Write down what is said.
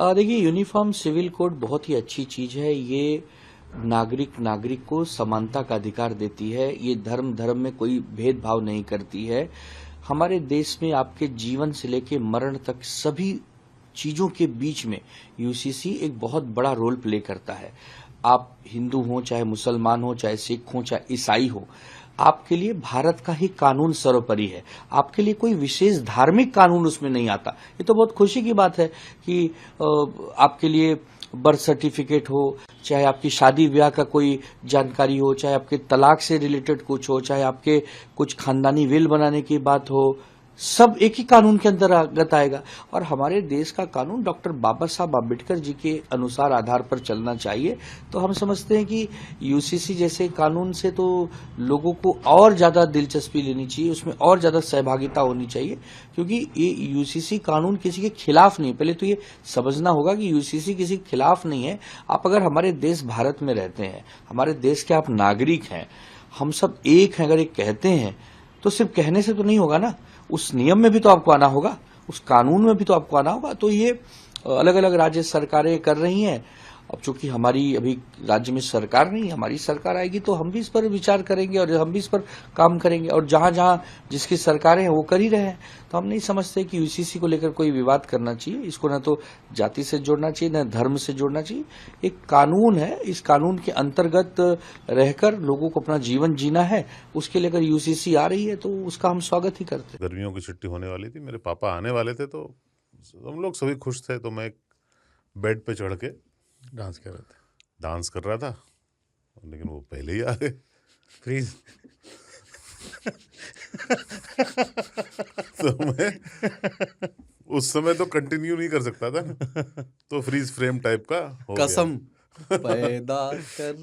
देखिए, uniform civil code बहुत ही अच्छी चीज है। ये नागरिक को समानता का अधिकार देती है। ये धर्म में कोई भेदभाव नहीं करती है। हमारे देश में आपके जीवन से लेके मरण तक सभी चीजों के बीच में यूसीसी एक बहुत बड़ा रोल प्ले करता है। आप हिंदू हो, चाहे मुसलमान हो, चाहे सिख हो, चाहे ईसाई हो, आपके लिए भारत का ही कानून सर्वोपरि है। आपके लिए कोई विशेष धार्मिक कानून उसमें नहीं आता। ये तो बहुत खुशी की बात है कि आपके लिए बर्थ सर्टिफिकेट हो, चाहे आपकी शादी ब्याह का कोई जानकारी हो, चाहे आपके तलाक से रिलेटेड कुछ हो, चाहे आपके कुछ खानदानी विल बनाने की बात हो, सब एक ही कानून के अंतर्गत आएगा। और हमारे देश का कानून डॉक्टर बाबा साहब आम्बेडकर जी के अनुसार आधार पर चलना चाहिए। तो हम समझते हैं कि यूसीसी जैसे कानून से तो लोगों को और ज्यादा दिलचस्पी लेनी चाहिए, उसमें और ज्यादा सहभागिता होनी चाहिए, क्योंकि ये यूसीसी कानून किसी के खिलाफ नहीं। पहले तो ये समझना होगा कि यूसीसी किसी के खिलाफ नहीं है। आप अगर हमारे देश भारत में रहते हैं, हमारे देश के आप नागरिक हैं, हम सब एक हैं, अगर एक कहते हैं तो सिर्फ कहने से तो नहीं होगा ना, उस नियम में भी तो आपको आना होगा, उस कानून में भी तो आपको आना होगा। तो ये अलग अलग राज्य सरकारें कर रही हैं। अब चूंकि हमारी अभी राज्य में सरकार नहीं, हमारी सरकार आएगी तो हम भी इस पर विचार करेंगे और हम भी इस पर काम करेंगे। और जहां जहां जिसकी सरकारें हैं वो कर ही रहे हैं। तो हम नहीं समझते कि यूसीसी को लेकर कोई विवाद करना चाहिए। इसको न तो जाति से जोड़ना चाहिए, न धर्म से जोड़ना चाहिए। एक कानून है, इस कानून के अंतर्गत रहकर लोगों को अपना जीवन जीना है। उसके लिए अगर यूसीसी आ रही है तो उसका हम स्वागत ही करते हैं। गर्मियों की छुट्टी होने वाली थी, मेरे पापा आने वाले थे, तो हम लोग सभी खुश थे। तो मैं एक बेड पे चढ़ के डांस कर रहा था, लेकिन वो पहले ही आ गए। फ्रीज। तो मैं उस समय तो कंटिन्यू नहीं कर सकता था ना, तो फ्रीज फ्रेम टाइप का हो गया। कसम पैदा कर